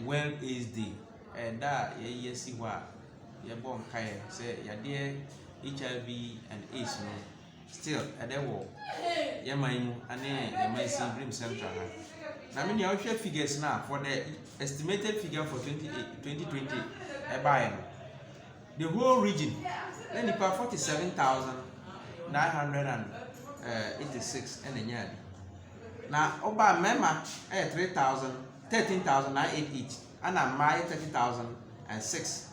Well AIDS Day. That ye see what ye born kaya say yade HIV and AIDS no. Still there war. Ye mind and ye might see Brim Central. Now many our figures now for the estimated figure for 2020 by the whole region. Then about 47,986 and a yard. Now Oba Mema 13,908 each, and I my 30,006.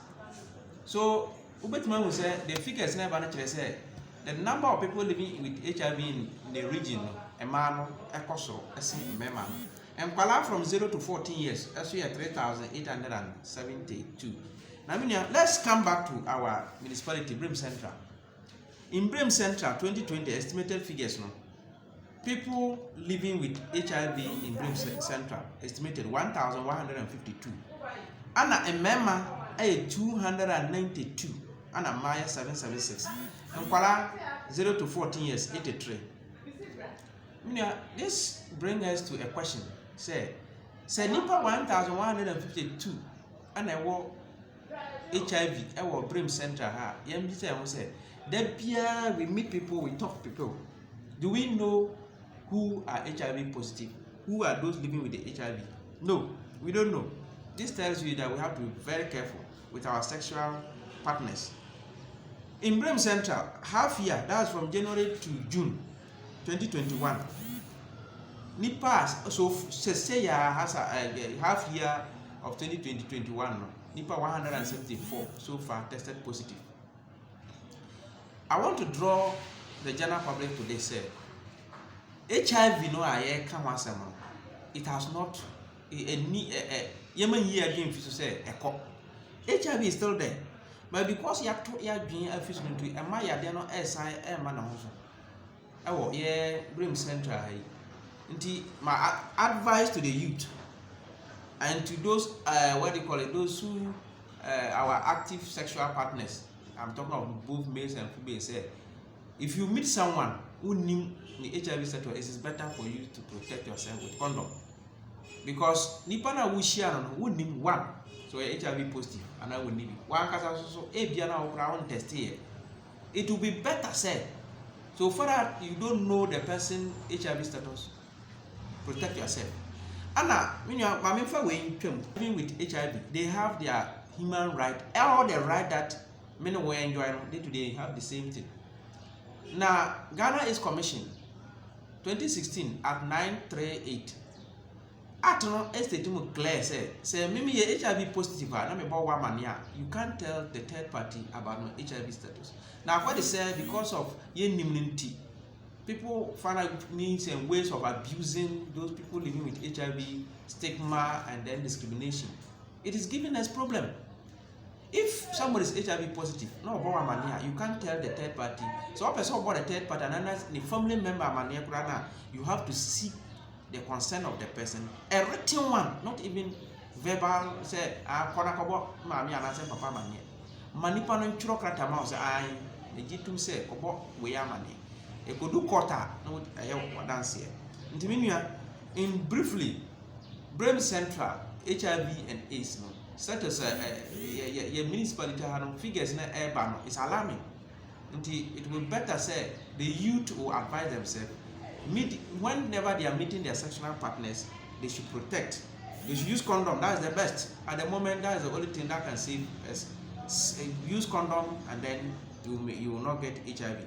So Ubetman will say the figures never naturally say the number of people living with HIV in the region, a man, a coso, a simple Mema. And from 0 to 14 years, as we are 3,872. Now, let's come back to our municipality, Brim Central. In Brim Central, 2020 estimated figures, no, people living with HIV in Brim Central estimated 1,152. And a member, 292. And a Maya 776. And 0 to 14 years, 83. This brings us to a question. Say Nipa 1,152 and I war HIV, I war Brim Central. Say that we meet people, we talk to people. Do we know who are HIV positive? Who are those living with the HIV? No, we don't know. This tells you that we have to be very careful with our sexual partners. In Brim Central, half year, that's from January to June 2021. Nipa so say has a half year of 2020-21. Nipa 174 so far tested positive. I want to draw the general public today. Say HIV no aye can once it has not any yemen year again to say HIV is still there, but because you have to dream a fish into a maya they no SI man also. Brim Central. My advice to the youth and to those those who our active sexual partners, I'm talking of both males and females, say if you meet someone who knew the HIV status, it is better for you to protect yourself with condom, because nipana will share who knew one so HIV positive and I will need it one so test here. It will be better said. So far that you don't know the person HIV status, protect yourself. Anna, living with HIV, they have their human right, all the right that many were enjoying day to day have the same thing. Now, Ghana is commissioned 2016 at 938. Atono estate mu clear say me HIV positive na me one man here. You can't tell the third party about my HIV status. Now what they say because of immunity, people find out means and ways of abusing those people living with HIV, stigma and then discrimination. It is giving us problem. If somebody is HIV positive, no about man here, you can't tell the third party. So person about the third party and the family member man here, you have to seek the consent of the person, a written one, not even verbal. Say, kobo mami anase papa mani. Manipa no churo krata ma say ai legitum say kobo we amani. E go do quarter no dance here. Ntiminua in briefly, Brim Central HIV and AIDS no status your municipality have figures na urban no is alarming. It will better say the youth will advise themselves. Whenever they are meeting their sexual partners, they should protect. They should use condom. That is the best. At the moment, that is the only thing that can save us. Use condom, and then you will not get HIV.